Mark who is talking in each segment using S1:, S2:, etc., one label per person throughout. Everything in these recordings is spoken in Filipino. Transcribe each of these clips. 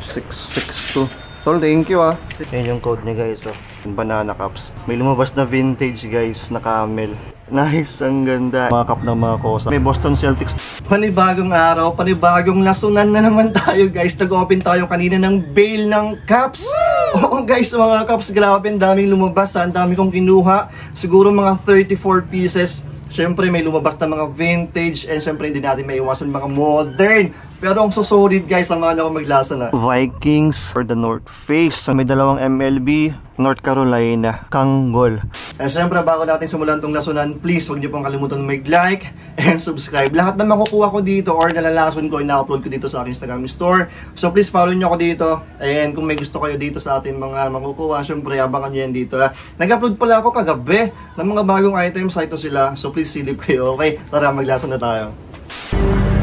S1: 5662. Tol, thank you ah. Yan yung code niya guys, oh. Banana cups. May lumabas na vintage guys na camel. Nice, ang ganda. Mga cup ng mga kosa. May Boston Celtics. Panibagong araw, panibagong lasunan na naman tayo guys. Nag-open tayo kanina ng bale ng cups. Oo guys, mga cups, grabe, ang daming lumabas. Ang dami kong kinuha. Siguro mga 34 pieces. Siyempre may lumabas na mga vintage. And siyempre hindi natin may iwasan mga modern. Pero ang susolid guys, samahan ako maglasa na. Vikings for the North Face. May dalawang MLB, North Carolina, Kanggol. And siyempre bago natin simulan tong lasunan, please huwag niyo pong kalimutan mag-like and subscribe. Lahat na makukuha ko dito or nalalason ko, ina-upload ko dito sa aking Instagram store. So please follow niyo ako dito. And kung may gusto kayo dito sa atin mga makukuha, siyempre abangan niyo yan dito. Nag-upload pala ako kagabi ng mga bagong items. Ito sila. So please silip kayo. Okay, tara maglason na tayo.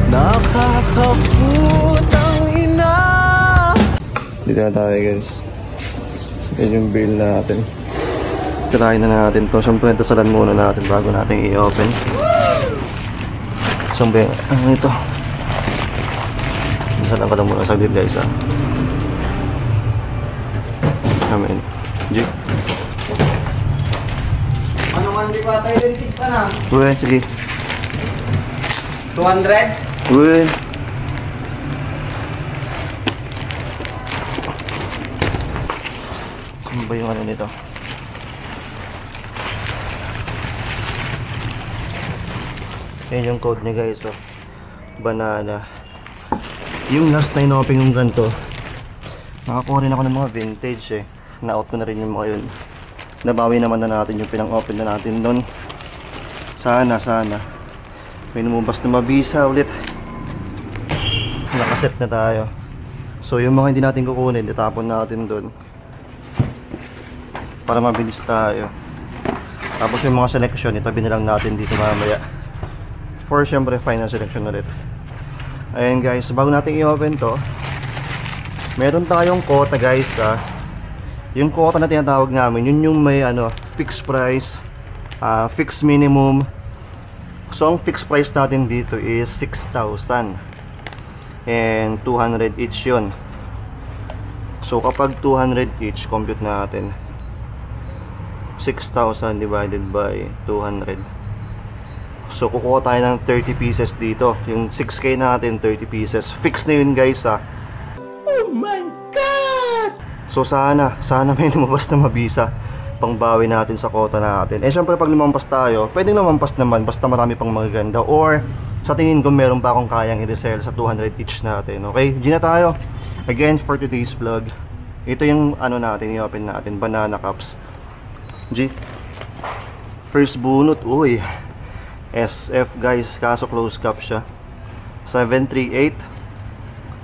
S1: Nakakaputang ina. Dito na tayo guys. Yan yung bill natin. Tirahin na natin to. Siyempre tasalan muna natin bago natin i-open. Siyempre, ano ito? Tasalan ko lang muna saglit guys ha. Amen. G.
S2: Ano man di ba tayo din 6 na?
S1: Uwe, sige.
S2: 200?
S1: Uy. Ano ba yung ano nito? Yan yung code niya guys, oh. Banana. Yung last na in-open yung ganito, nakakuha rin ako ng mga vintage eh. Na-out ko na rin yung mga yun. Nabawi naman na natin yung pinang-open na natin doon. Sana may lumabas na mabisa ulit. Nakaset na tayo. So yung mga hindi natin kukunin, itapon natin doon para mabilis tayo. Tapos yung mga selection, itabi na lang natin dito mamaya for syempre final selection ulit. Ayan guys, bago natin i-open to, meron tayong quota guys ha. Yung quota na tinatawag namin, yun yung may ano, fixed price, fixed minimum. So ang fixed price natin dito is 6,000 and 200 each yun. So kapag 200 each, compute natin 6,000 divided by 200. So kukuha tayo ng 30 pieces dito. Yung 6K natin, 30 pieces. Fix na yun guys ha. Oh my God! So sana may lumabas na mabisa pangbawi natin sa quota natin. Eh syempre pag lumampas tayo, pwedeng lumampas naman basta marami pang magaganda. Or sa tingin ko meron pa akong kayang i-resell sa 200 each natin. Okay, G na tayo. Again, for today's vlog, ito yung ano natin, i-open natin, banana cups. G. First bunot, uy. SF guys, kaso close cup siya. 738.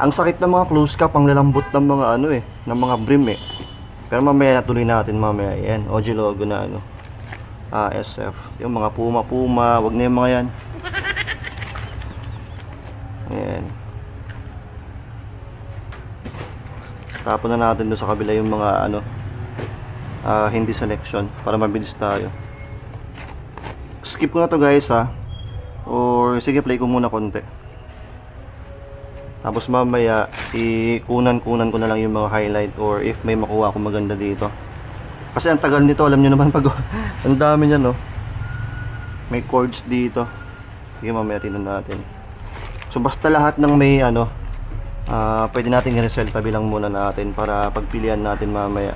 S1: Ang sakit ng mga close cup, ang lalambot ng mga ano eh, ng mga brim eh. Pero mamaya natuloy natin mamaya. Yan, OG logo na ano. SF. Yung mga puma, wag na yung mga yan. Ayan. Tapon na natin doon sa kabila yung mga ano, hindi selection para mabilis tayo. Skip ko na to guys ha. Or sige, play ko muna konti. Tapos mamaya kunan ko na lang yung mga highlight or if may makuha ako maganda dito. Kasi ang tagal nito, alam nyo naman pag ang dami niyan no. May chords dito. Sige, mamaya tingnan natin. So basta lahat ng may ano, pwede natin i-resell, tabi lang muna natin para pagpilian natin mamaya.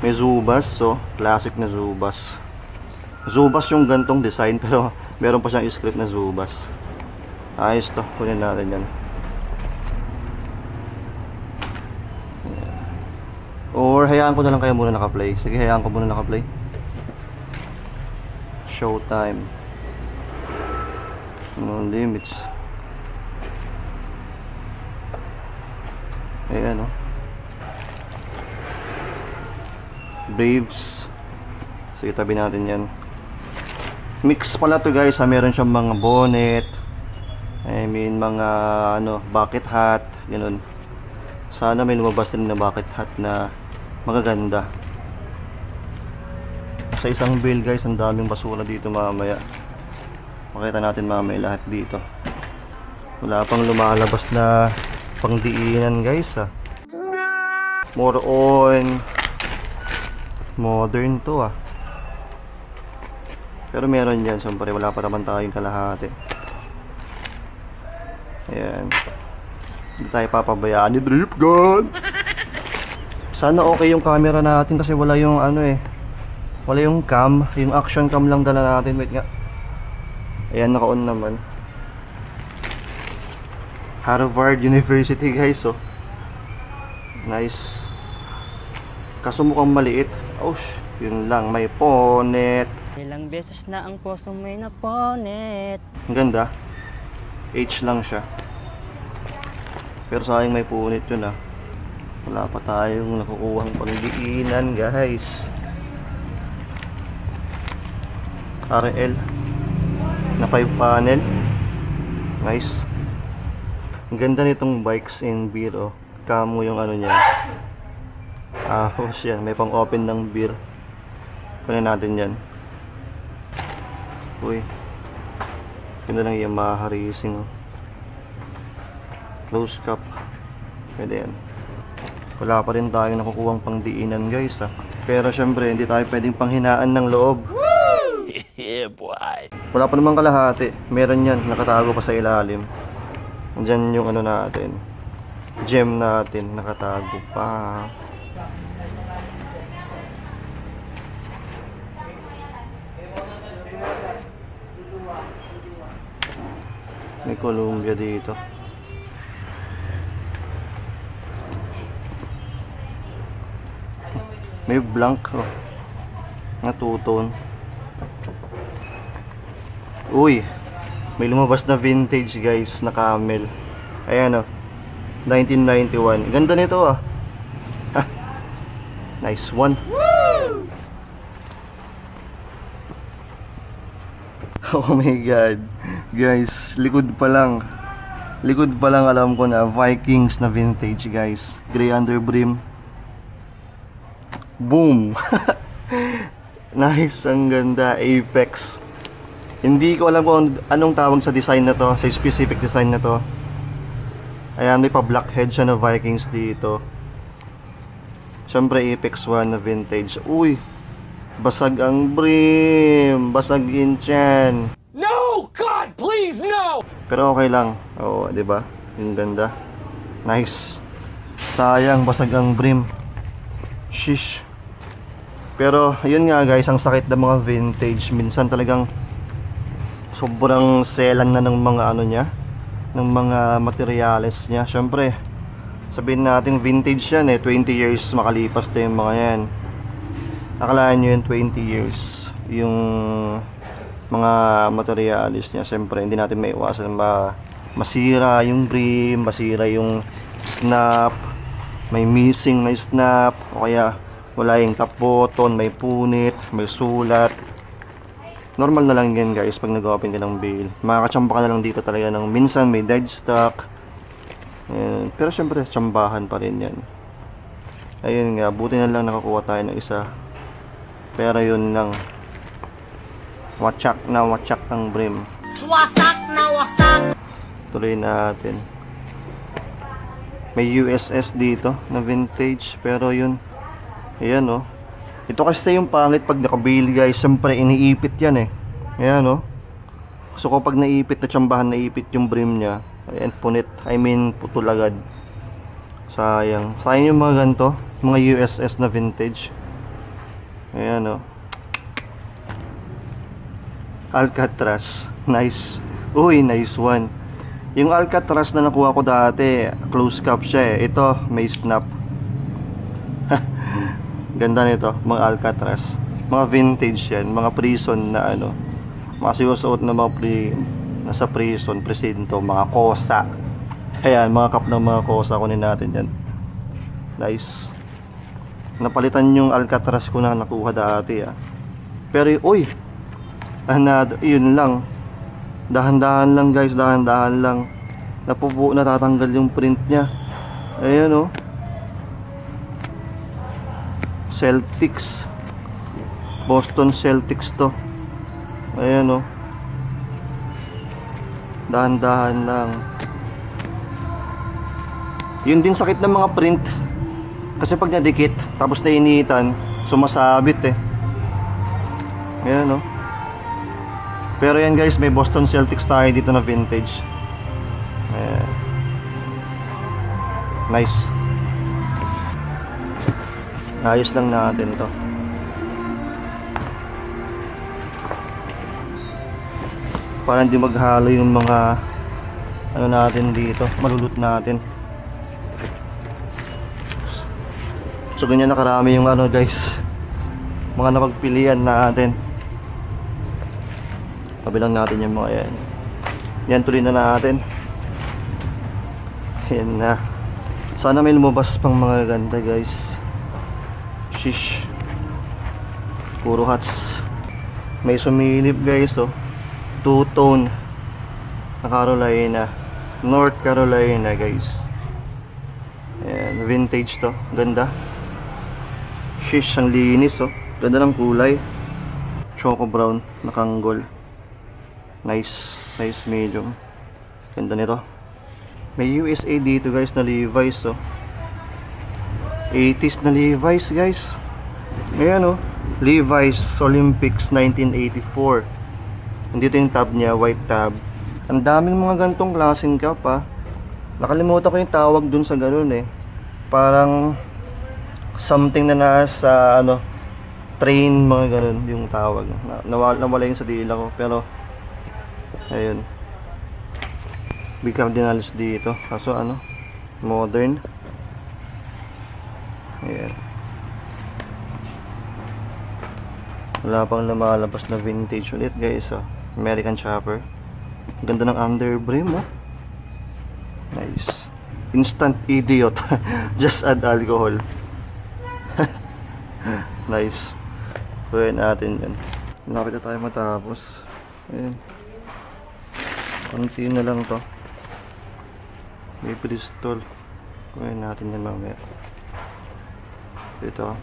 S1: May Zubas, so classic na Zubas. Zubas yung gantong design pero meron pa siyang script na Zubas. Ayos to, kunin natin yan. Or hayaan ko na lang kayo muna naka-play. Sige, hayaan ko muna naka-play. Showtime. No limits. Ayan o. Braves. Sige, tabi natin yan. Mix pala to guys ha. Meron siyang mga bonnet, I mean mga ano, bucket hat, ganun. Sana may lumabas din na bucket hat na magaganda. Sa isang bill guys, ang daming basura dito mamaya. Makita natin mamaya lahat dito. Wala pang lumalabas na Pangdiinan guys ah. More on modern to ah. Pero meron dyan, siyempre wala pa naman tayong kalahati. Ayan. Hindi tayo papabayaan ni Drip Gun. Sana okay yung camera natin kasi wala yung ano eh. Wala yung cam, yung action cam lang dala natin. Wait nga. Ayan, naka-on naman. Harvard University guys oh. Nice. Kaso mukhang maliit. Oh, yun lang, may ponet.
S2: Ilang beses na ang puso may naponet.
S1: Ang ganda. H lang siya. Pero sayang may punit yun ah. Wala pa tayong nakukuhang pangdiinan guys. RL na 5 panel. Nice. Ang ganda nitong bikes in beer oh. Kamo yung ano niya. Ahos yan. May pang open ng beer. Kunin natin yan. Uy. Ganda ng Yamaha Racing oh. Close cap. Pwede yan. Wala pa rin tayong nakukuhang pangdiinan guys ah. Pero syempre hindi tayo pwedeng panghinaan ng loob. Yeah, boy. Wala pa namang kalahati. Meron yan, nakatago pa sa ilalim. Diyan yung ano natin, gem natin, nakatago pa. May Columbia dito. May blank oh. Na two-tone. Uy, may lumabas na vintage guys na camel. Ayan oh, 1991. Ganda nito ah. Nice one. Oh my god. Guys, likod pa lang alam ko na Vikings na vintage guys. Gray under brim. Boom. Nice, ang ganda. Apex. Hindi ko alam kung anong tawag sa design na to, sa specific design na to. Ayan, may pa-blackhead siya na Vikings dito. Siyempre Apex 1 na vintage. Uy, basag ang brim, basag in chan.
S3: No! God, please, no!
S1: Pero okay lang. Oo, di ba? Yung ganda. Nice. Sayang, basag ang brim. Shish. Pero, yun nga guys, ang sakit ng mga vintage. Minsan talagang sobrang selan na ng mga ano niya, ng mga materials niya. Syempre, sabihin natin vintage yan eh, 20 years makalipas na yung mga yan. Akalaan nyo yun, 20 years yung mga materials niya. Syempre, hindi natin maiwasan masira yung brim, masira yung snap, may missing na snap, o kaya wala yung top button, may punit, may sulat. Normal na lang yan guys pag nag-open ka ng bail. Makakachamba ka na lang dito talaga ng minsan may dead stock. Ayan. Pero syempre tsambahan pa rin yan. Ayun nga, buti na lang nakakuha tayo ng isa. Pero yun lang, watsak na watsak ng brim.
S3: Wasak na wasak!
S1: Tuloy natin. May USS dito na vintage, pero yun, ayan oh. Ito kasi yung pangit pag naka-bail guys, siyempre iniipit yan eh. Ayan oh. So kapag naipit na tsambahan, naipit yung brim niya, ayan, punit, I mean putol agad. Sayang. Sayang yung mga ganito, mga USS na vintage. Ayan oh. Alcatraz. Nice. Uy, nice one. Yung Alcatraz na nakuha ko dati, close cap siya eh. Ito, may snap. Ganda nito, mga Alcatraz. Mga vintage yan, mga prison na ano. Mga sinusuot na mga nasa prison, presinto, mga kosa. Ayan, mga cup ng mga kosa, kunin natin yan. Nice. Napalitan yung Alcatraz ko na nakuha dati ah. Pero, uy! Yun lang. Dahan-dahan lang guys, dahan-dahan lang. Natatanggal yung print niya. Ayan oh. Celtics. Boston Celtics to. Ayan oh. Dahan-dahan lang. Yun din sakit ng mga print. Kasi pag nadikit, tapos nainitan, sumasabit eh. Ayan, no? Pero yan guys, may Boston Celtics tayo dito na vintage. Ayan. Nice. Ayos lang natin to. Para hindi maghalo yung mga ano natin dito, malulot natin. So ganyan nakarami yung ano guys, mga napagpilian natin. Tabi lang natin yung mga yan. Yan, tuloy na natin. Yan na. Sana may lumabas pang mga ganda guys. Shish. Puro hats. May sumilip guys, oh. Two-tone na Carolina, North Carolina guys. Ayan, vintage to. Ganda. Shish, ang linis, oh. Ganda ng kulay. Choco brown na kanggol. Nice. Size medium. Ganda nito. May USA dito guys na Levi's, oh. 80s na Levi's guys. Ayan, oh. Levi's Olympics 1984. Nandito yung tab niya, white tab. Ang daming mga gantong klaseng cup, ah. Nakalimutan ko yung tawag dun sa ganun eh. Parang something na nasa ano, train, mga ganun yung tawag. Nawala yung sa dila ko, pero ayun. Big cardinals dito. Kaso ano, modern. Ayan. Wala pang lumalabas na vintage ulit guys, oh. American Chopper. Ganda ng underbrim, oh. Nice. Instant idiot. Just add alcohol. Nice. Kuhin natin yan. Lapit na tayo matapos. Ayan. Konti na lang to. May Bristol. Kuhin natin yan mamaya. Ito.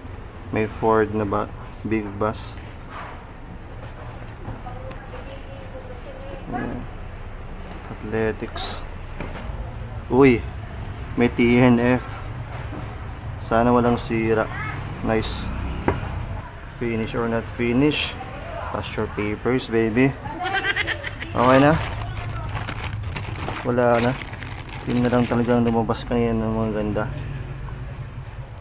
S1: May Ford na ba? Big Bass. Ayan. Athletics. Uy, may TNF. Sana walang sira. Nice. Finish or not finish, pass your papers baby. Okay na. Wala na. Yun na lang talagang lumabas kanina ng mga ganda.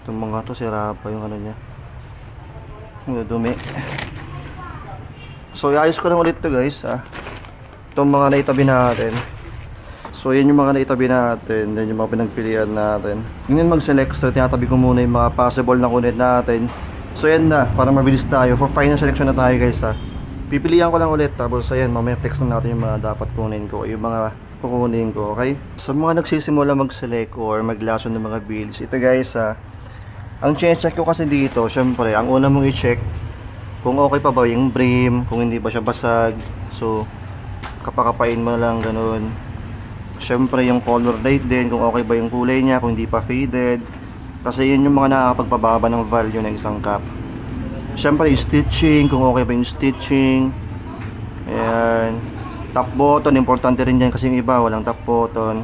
S1: Itong mga to, sira pa yung ano nya, yung dumi. So iayos ko lang ulit to guys, ah. Itong mga naitabi natin. So yan yung mga naitabi natin, yan yung mga pinagpilian natin. Ganyan mag-select, so tinatabi ko muna yung mga possible na kunin natin. So yan na, para mabilis tayo. For final selection na tayo guys, ha. Pipilihan ko lang ulit, tapos ayan, mamaya text na natin yung mga dapat kunin ko, yung mga kukunin ko, okay? Sa mga nagsisimula mag-select or maglason ng mga builds, ito guys, ha. Ang check ko kasi dito, syempre, ang una mong i-check kung okay pa ba yung brim, kung hindi ba siya basag. So kapakapain mo lang, ganun. Syempre yung color light din, kung okay ba yung kulay niya, kung hindi pa faded. Kasi yun yung mga nakakapagpababa ng value ng isang cup. Syempre yung stitching, kung okay ba yung stitching. Ayan. Top button, importante rin yan kasi yung iba walang top button.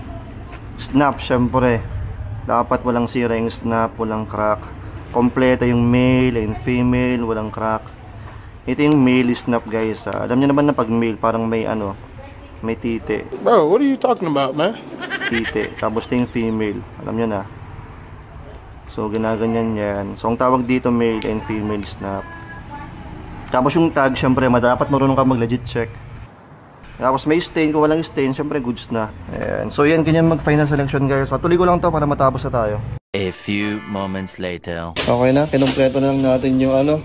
S1: Snap, syempre dapat walang sira yung snap, walang crack. Kompleto yung male and female, walang crack. Ito yung male snap guys, ha. Alam niyo naman na pag male parang may ano, may tite.
S4: Bro, what are you talking about, man?
S1: Tite. Tapos ito yung female. Alam nyo na. So, ginaganyan yan. So, ang tawag dito, male and female snap. Tapos yung tag, syempre, dapat marunong ka mag-legit check. Tapos may stain. Kung walang stain, syempre, goods na. Ayan. So, yan, ganyan mag-final selection, guys. Tuloy ko lang to para matapos na tayo.
S5: A few moments later.
S1: Okay na. Kinumpleto na lang natin yung ano,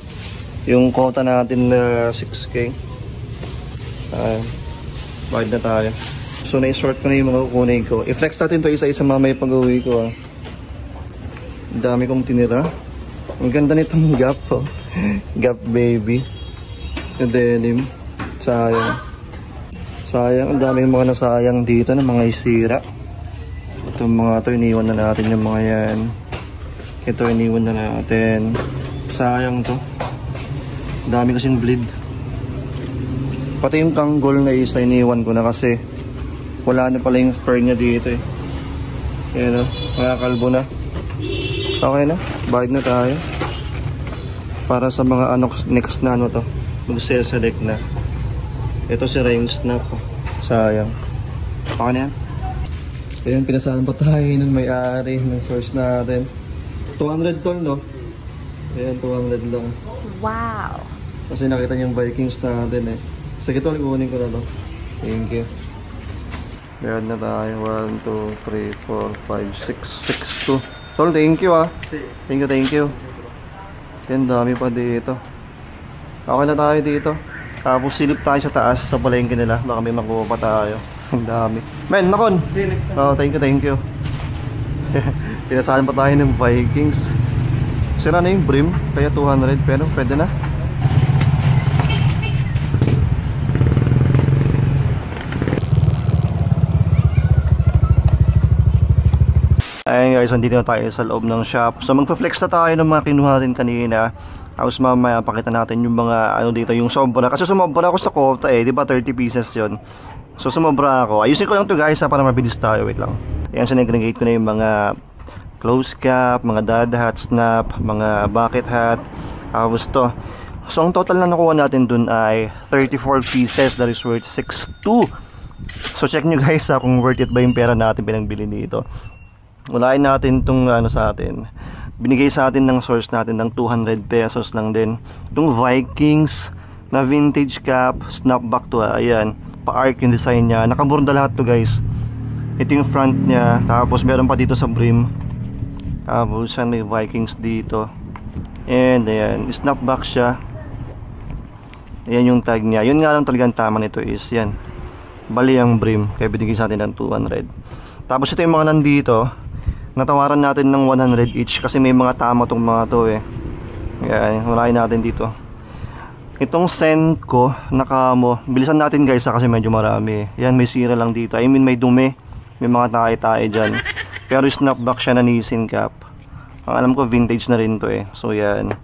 S1: yung quota natin na 6K. Ayan. Bayad na tayo. So na-sort ko na yung mga kukunin ko. I-flex natin to isa-isa mamaya pag-uwi ko, ah. Dami kong tinira. Ang ganda nitong Gap, oh. Gap baby. Yung denim. Sayang. Sayang. Ang daming mga nasayang dito na mga isira. Itong mga to, iniwan na natin yung mga yan. Ito, iniwan na natin. Sayang to. Dami kasing bleed. Pati yung kanggol na isa iniwan ko na kasi wala na pala yung fur niya dito, eh. Ayan, oh. Mga kalbo na. Okay na, bayad na tayo. Para sa mga next na ano to, mag-select na. Ito si yung snap. Sayang. Okay na yan. Ayan, pinasahan pa tayo ng may-ari ng source natin. 200 tol, no? Ayan, 200 lang.
S6: Wow!
S1: Kasi nakita niyo yung Vikings natin eh. Sige tol, kukunin ko na to. Thank you. Ayan na tayo. 1, 2, 3, 4, 5, 6, 6, 2. Tol, thank you ah. Thank you. Yan, dami pa dito. Okay na tayo dito. Tapos silip tayo sa taas sa palengke nila. Baka may makuha pa tayo. Ang dami. Men, nakon! See you next time. Oh, thank you. Pinasahan pa tayo ng Vikings. Sira na yung brim, kaya 200 pero pwede na. Ayun guys, andito na tayo sa loob ng shop. So magpa-flex na tayo ng mga kinuha rin kanina. Tapos mamaya pakita natin yung mga ano dito, yung sobra. Kasi sumobra ako sa quota eh, di ba 30 pieces yun. So sumobra ako. Ayusin ko lang to guys para mabilis tayo. Wait lang. Ayan, sinagregate ko na yung mga close cap, mga dad hat, snap, mga bucket hat. Tapos to. So ang total na nakuha natin dun ay 34 pieces. That is worth 6.2. So check nyo guys kung worth it ba yung pera natin pinagbili dito. Ulain natin itong ano sa atin. Binigay sa atin ng source natin ng 200 pesos lang din. Itong Vikings na vintage cap, snapback to ayan. Pa-arc yung design niya. Nakaburda lahat to guys. Ito yung front niya. Tapos meron pa dito sa brim. Tapos may Vikings dito. And ayan, snapback siya. Ayan yung tag niya. Yun nga lang talagang tama nito is yan. Bali ang brim. Kaya binigay sa atin ng 200. Tapos ito yung mga nandito. Natawaran natin ng 100 each kasi may mga tama tong mga to eh. Ayan, walain natin dito. Itong send ko, nakamo. Bilisan natin guys kasi medyo marami. Yan, may sira lang dito. I mean may dumi. May mga tae-tae dyan. Pero snapback siya na Nissin cap. Ang alam ko vintage na rin to eh. So yan.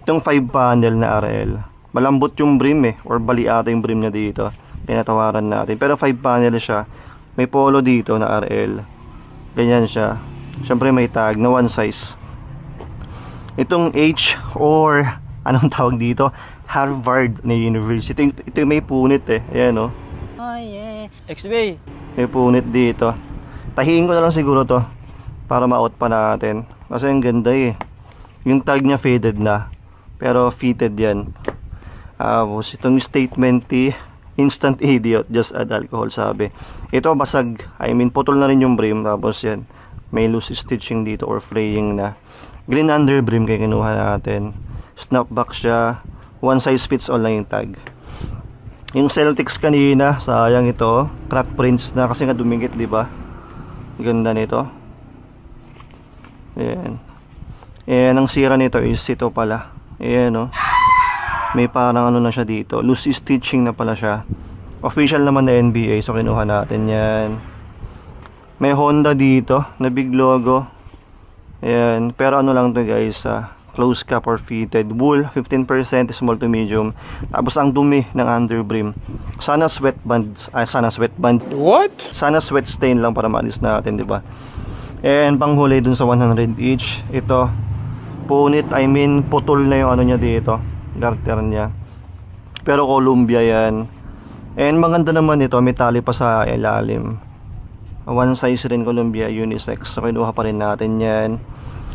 S1: Itong 5 panel na RL. Malambot yung brim eh. Or bali ata yung brim niya dito. Kaya natawaran natin. Pero 5 panel siya. May polo dito na RL. Ganyan siya. Siyempre may tag na one size. Itong H or anong tawag dito? Harvard na University. Ito may punit eh. Ayan o.
S2: Oh yeah. XB.
S1: May punit dito. Tahiin ko na lang siguro to para ma-out pa natin. Kasi ang ganda eh. Yung tag niya faded na. Pero fitted yan. Tapos itong statement instant idiot, just add alcohol sabi. Ito basag. I mean putol na rin yung brim. Tapos yan. May loose stitching dito or fraying na. Green under brim kaya kinuha natin. Snapback siya. One size fits all lang yung tag. Yung Celtics kanina, sayang ito. Crack prints na kasi nga dumikit, di ba? Ganda nito. Ayan. Ayan, ang sira nito is ito pala. Ayan, oh. May parang ano na siya dito. Loose stitching na pala siya. Official naman na NBA, so kinuha natin yan. May Honda dito na big logo. Ayan. Pero ano lang to guys, close cap or fitted. Wool, 15%, small to medium. Tapos ang dumi ng underbrim. Sana sweatband. Sana sweatband.
S4: What?
S1: Sana sweat stain lang para maalis natin, di ba? And panghuli dun sa 100 each. Ito, punit, I mean, putol na yung ano niya dito. Garter niya. Pero Columbia yan. And maganda naman ito, may tali pa sa ilalim. One size rin Columbia, unisex. So kinuha pa rin natin yan.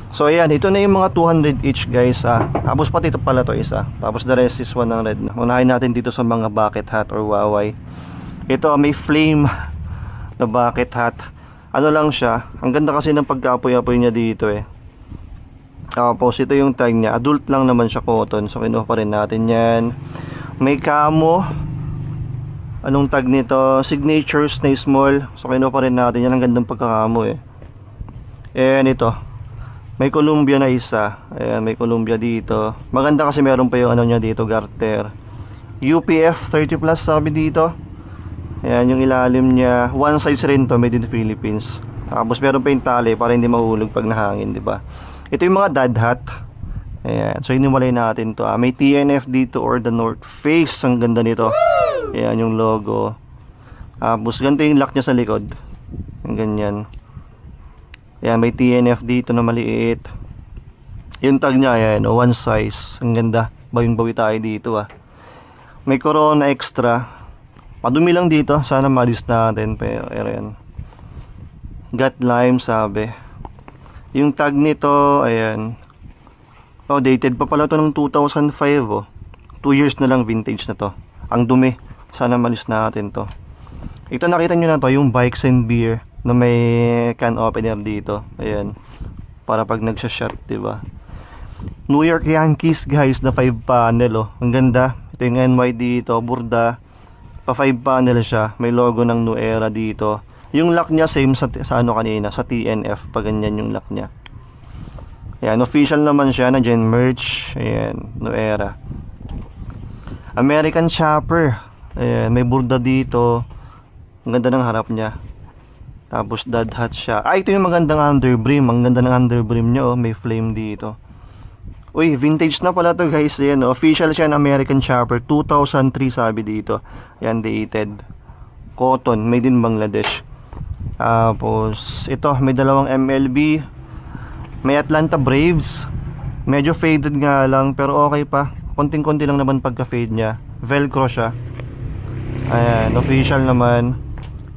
S1: So ayan, ito na yung mga 200 each guys. Tapos pati ito pala to isa. Tapos the rest is 100 na. Unahin natin dito sa mga bucket hat or waway. Ito may flame na bucket hat. Ano lang siya. Ang ganda kasi ng pagka-apoy-apoy niya dito eh. Tapos ito yung tag niya. Adult lang naman siya, cotton. So kinuha pa rin natin yan. May camo. Anong tag nito? Signatures na small. So kinuha pa rin natin yan. Ang gandang pagkakamo eh. And ito, may Columbia na isa. Ayan, may Columbia dito. Maganda kasi meron pa yung ano niya dito, garter. UPF 30 plus sabi dito. Ayan yung ilalim niya. One size rin to, made in the Philippines. Tapos meron pa yung tali para hindi mahulog pag nahangin, di ba? Ito yung mga dad hat. Ayan, so hiniwalay natin to. May TNF dito or the North Face. Ang ganda nito. Ayan yung logo. Tapos ganito yung lock niya sa likod. Yung ganyan. Ayan, may TNF dito na maliit. Yung tag niya, ayan, one size. Ang ganda. Bawing-bawi tayo dito May Corona extra. Padumi lang dito. Sana malis natin. Pero ayan. Got lime, sabi. Yung tag nito, ayan. Oh, dated pa pala to ng 2005 2 years na lang vintage na to. Ang dumi. Sana malis natin to. Ito nakita nyo na to, yung Bikes and Beer na may can opener dito. Ayan. Para pag nagsha-shot, diba? New York Yankees guys na 5 panel Ang ganda. Ito yung NY dito, burda. Pa 5 panel siya. May logo ng New Era dito. Yung lock niya same sa ano kanina, sa TNF. Pa ganyan yung lock niya. Ayan, official naman siya. Nandiyan merch. Ayan, New Era. American Chopper. Ayan, may burda dito. Ang ganda ng harap niya. Tapos dad hat siya. Ito yung magandang underbrim. Ang ganda ng underbrim niya may flame dito. Uy, vintage na pala to guys. Ayan, official siya ng American Chopper 2003 sabi dito. Ayan, dated. Cotton, made in Bangladesh. Tapos ito, may dalawang MLB. May Atlanta Braves. Medyo faded nga lang, pero okay pa. Konting-konti lang naman pagka-fade niya. Velcro siya. Ayan, official naman.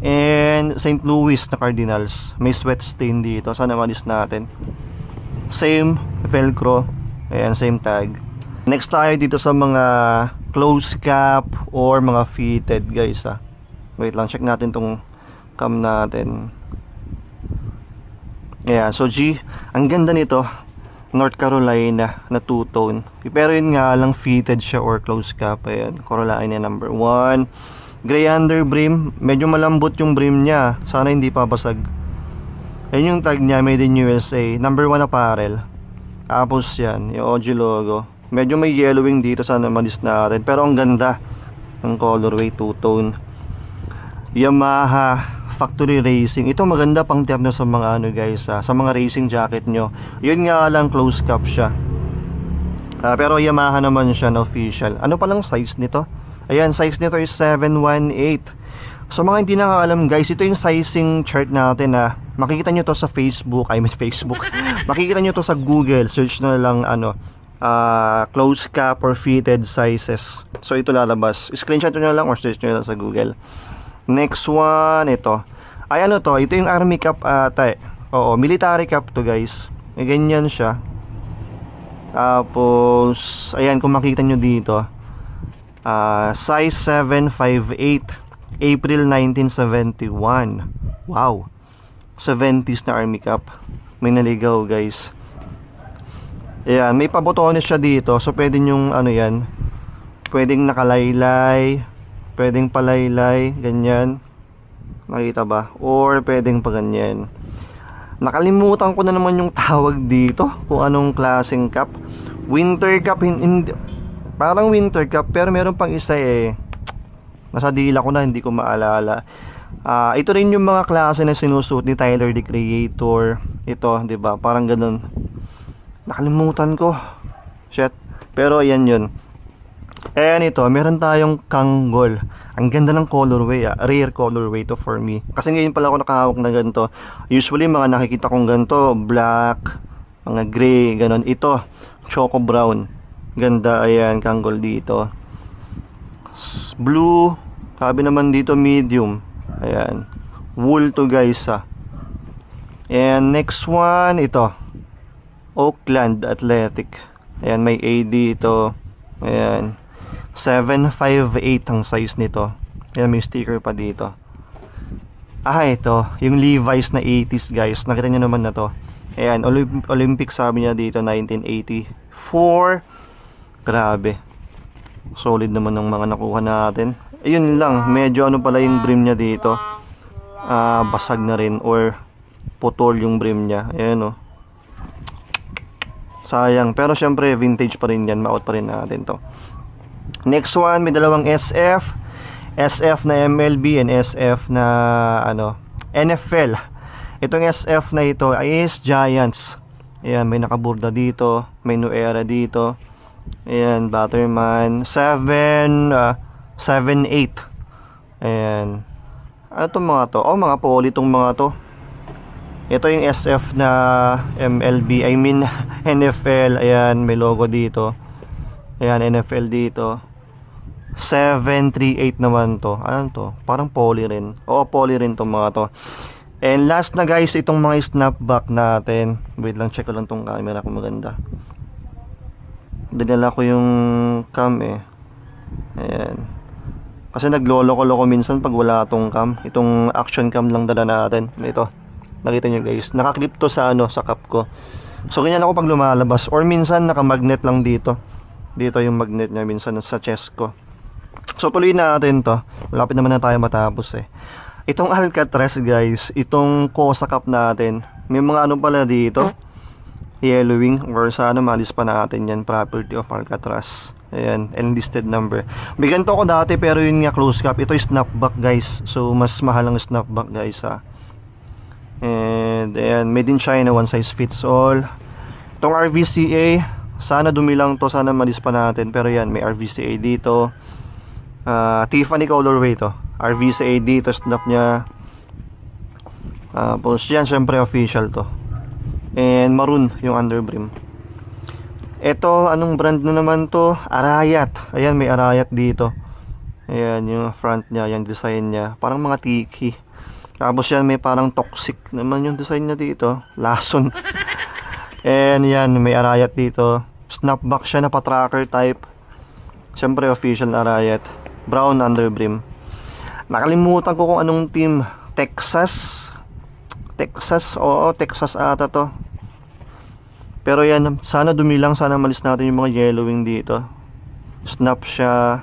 S1: And St. Louis na Cardinals. May sweat stain dito. Sana malis natin. Same Velcro. Ayan, same tag. Next tayo dito sa mga close cap or mga fitted guys Wait lang, check natin tong cam natin. Ayan, so G, ang ganda nito. North Carolina na two-tone. Pero yun nga lang fitted siya or close cap. Ayan, Carolina number 1. Gray under brim. Medyo malambot yung brim niya. Sana hindi papasag. Ayan yung tag niya, made in USA. Number 1 apparel. Tapos yan, yung OG logo. Medyo may yellowing dito, sana malis natin. Pero ang ganda ng colorway, two-tone. Yamaha Factory Racing. Ito maganda pang terno sa mga ano guys sa mga racing jacket nyo. Yun nga lang close cap siya. Pero Yamaha naman siya na official. Ano palang size nito? Ayan, size nito is 718. So mga hindi nakakalam guys, ito yung sizing chart natin makikita nyo to sa Facebook. Makikita nyo to sa Google. Search na lang close cap or fitted sizes. So ito lalabas. Screenshot nyo na lang or search nyo lang sa Google. Next one, ito. Ay ano to, ito yung army cap Oo, military cap to guys. Ganyan siya. Tapos ayan, kung makita nyo dito, size 758, April 1971. Wow, 70s na army cap. May naligaw guys. Ayan, may pabotones siya dito. So pwede yung yan, pwedeng nakalaylay, pwedeng palaylay, ganyan. Nakita ba? Or pwedeng pa ganyan. Nakalimutan ko na naman yung tawag dito, kung anong klaseng cap. Winter cap, parang winter cap, pero meron pang isa nasa dila ko na, hindi ko maalala. Ito rin yung mga klase na sinusuot ni Tyler the Creator. Ito, 'di ba? Parang ganun. Nakalimutan ko. Shit. Pero ayan yun. Ayan ito, meron tayong Kanggol. Ang ganda ng colorway, rare colorway to for me. Kasi ngayon pala ako nakahawak na ganito. Usually mga nakikita kong ganito, black, mga gray, ganon. Ito, choco brown. Ganda, ayan, Kanggol dito. Blue, sabi naman dito medium. Ayan, wool to guys And next one, ito, Oakland Athletic. Ayan, may A dito. Ayan, 758 ang size nito. Ayan, may sticker pa dito. Ito, yung Levi's na 80s guys. Nakita nyo naman na to. Ayan, Olympic sabi niya dito, 1984. Grabe. Solid naman ng mga nakuha natin. Ayun lang, medyo pala yung brim niya dito. Basag na rin or putol yung brim niya. Ayan sayang, pero syempre vintage pa rin yan, maot pa rin natin to. Next one, may dalawang SF na MLB and SF na NFL. Itong SF na ito ay is Giants. Ayan, may nakaburda dito, may New Era dito. Ayan, Batterman 778. Ayan, ano itong mga to? Mga poli itong mga to. Ito yung SF na MLB, I mean NFL. Ayan, may logo dito. Ayan, NFL dito. 738 naman to. Ano to? Parang poly rin. Oo, poly rin to mga to. And last na guys, itong mga snapback natin. Wait lang, check ko lang tong camera kung maganda. Dinala ko yung cam eh. Ayan. Kasi nagloloko-loko minsan pag wala tong cam. Itong action cam lang dala natin. Ito. Nakita nyo guys. Nakaklip to sa sa cup ko. So ganyan ako pag lumalabas. Or minsan nakamagnet lang dito. Dito yung magnet niya. Minsan sa chest ko. So tuloy natin to. Malapit naman na tayo matapos eh. Itong Alcatraz guys, itong Cosa Cup natin, may mga ano pala dito, yellowing, or sana malis pa natin yan, property of Alcatraz. Ayan, enlisted number. May ganito ko dati pero yun nga close cap. Ito yung snapback guys, so mas mahal ang snapback guys ha. And ayan, made in China, one size fits all. Itong RVCA, sana dumilang to, sana malis pa natin, pero yan, may RVCA dito. Tiffany colorway to, RVCA dito, snap nya. Tapos yan, syempre official to. And maroon yung underbrim. Ito, anong brand na naman to? Arayat. Ayan, may Arayat dito. Ayan, yung front nya, yung design nya, parang mga tiki. Tapos yan, may parang toxic naman yung design nya dito, lason. And yan, may Arayat dito. Snapback siya na pa-tracker type. Syempre official na Arayat. Brown underbrim. Nakalimutan ko kung anong team. Texas. Oo, Texas ata to. Pero yan, sana dumilang, sana malis natin yung mga yellowing dito. Snap siya.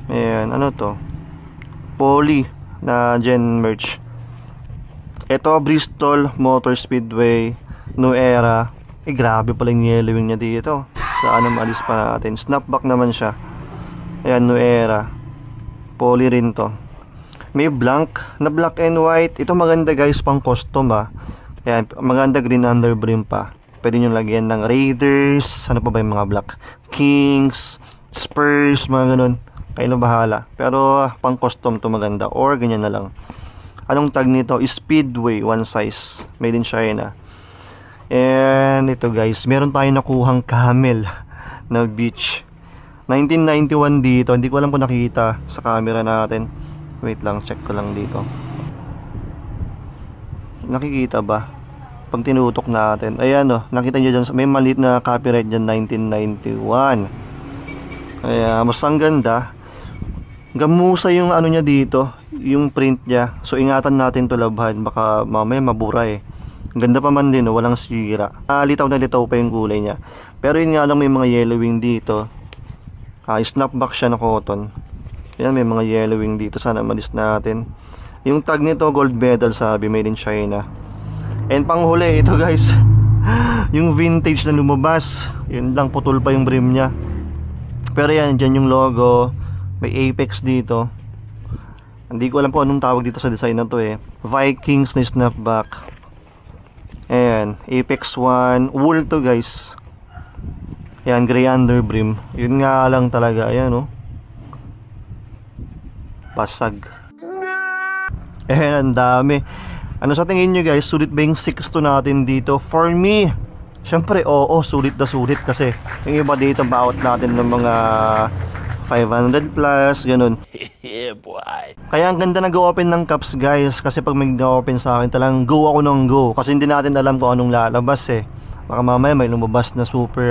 S1: Ayan, ano to? Poly na Gen merch. Ito, Bristol Motor Speedway, New Era. Grabe pala yung yellowing niya dito. Sana malis pa natin. Snapback naman siya. Ayan, New Era. Poly rin to. May blank na black and white. Ito maganda guys, pang custom Ayan, maganda green underbrim pa. Pwede nyo lagyan ng Raiders. Ano pa ba yung mga black? Kings, Spurs, mga ganun. Kayo bahala. Pero pang custom to maganda. Or ganyan na lang. Anong tag nito? Speedway, one size. Made in China. And ito guys, meron tayong nakuhang camel na beach. 1991 dito. Hindi ko alam kung nakita sa camera natin. Wait lang, check ko lang dito. Nakikita ba? Pag tinutok natin. Ayan nakita nyo dyan. May maliit na copyright dyan, 1991. Ayan, mas ang ganda. Gamusa yung ano niya dito, yung print niya. So ingatan natin to labhan. Baka mamaya mabura eh. Ganda pa man din, walang sira. Litaw na litaw pa yung kulay niya. Pero yun nga lang, may mga yellowing dito. Snapback siya na cotton. Yan, may mga yellowing dito. Sana malis natin. Yung tag nito, gold medal, sabi, made in China. And panghuli, ito guys, yung vintage na lumabas. Yun lang, putol pa yung brim nya. Pero yan, dyan yung logo. May Apex dito. Hindi ko alam po anong tawag dito sa design na to eh. Vikings na snapback. Ayan, Apex 1. Wool to guys. Ayan, gray underbrim. Yun nga lang talaga. Ayan basag. Ayan, ang dami. Ano sa tingin nyo guys? Sulit ba yung 6'2" natin dito? For me, syempre oo, sulit na sulit. Kasi yung iba dito, baot natin ng mga 500 plus, ganun.
S5: Yeah, boy.
S1: Kaya ang ganda nag-open ng cups guys. Kasi pag may nag-open sa akin, talagang go ako ng go. Kasi hindi natin alam kung anong lalabas eh. Baka mamaya may lumabas na super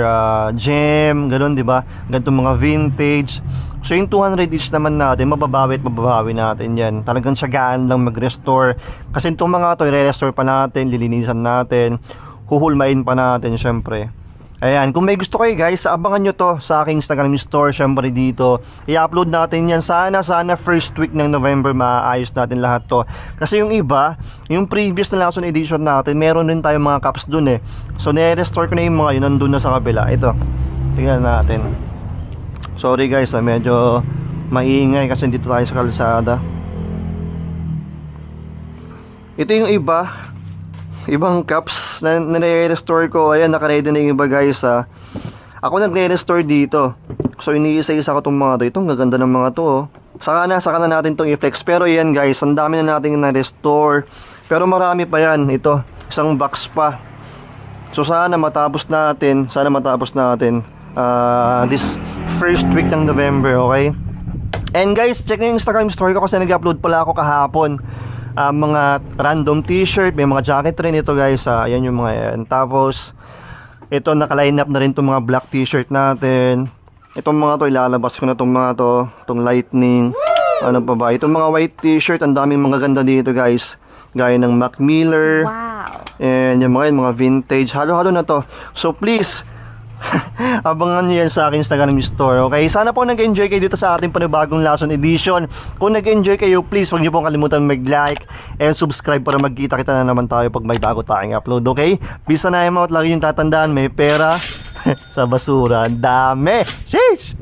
S1: gem, ganun, di ba? Ganitong mga vintage. So yung 200 each naman natin, mababawi natin yan. Talagang syagaan lang mag-restore. Kasi itong mga to, i-restore pa natin, lilinisan natin, huhulmain pa natin syempre. Ayan, kung may gusto kayo guys, abangan nyo to sa aking Instagram store, syempre dito. I-upload natin yan. Sana first week ng November maayos natin lahat to. Kasi yung iba, yung previous na Lawson edition natin, meron din tayong mga cups dun eh. So nire-restore ko na yung mga yun, nandun na sa kabila. Ito, tingnan natin. Sorry guys, medyo maingay kasi dito tayo sa kalsada. Ito yung iba, ibang cups na nire-restore ko. Ayan, naka-ready na yung iba guys Ako nagre-restore dito. So iniisa-isa ko itong mga to. Itong gaganda ng mga to Saka na natin itong i-flex. Pero yan guys, ang dami na natin na-restore. Pero marami pa yan. Ito, isang box pa. So sana matapos natin this first week ng November, okay? And guys, check nyo yung Instagram story ko kasi nag-upload pala ako kahapon. Mga random t-shirt, may mga jacket rin ito guys. Ayan yung mga yan. Tapos ito, naka-line up na rin itong mga black t-shirt natin. Itong mga to, ilalabas ko na itong mga to. Itong lightning. Ano pa ba? Itong mga white t-shirt, ang daming mga ganda dito guys. Gaya ng Mac Miller.
S6: Wow.
S1: And yung mga vintage. Halo-halo na to. So please, abangan nyo yan sa aking Instagram store, okay? Sana po nag-enjoy kayo dito sa ating panibagong Lason Edition. Kung nag-enjoy kayo, please huwag nyo pong kalimutan mag-like and subscribe para magkita-kita na naman tayo pag may bago tayong upload, okay? Peace na out, lagi yung tatandaan, may pera sa basura, ang dami. Sheesh!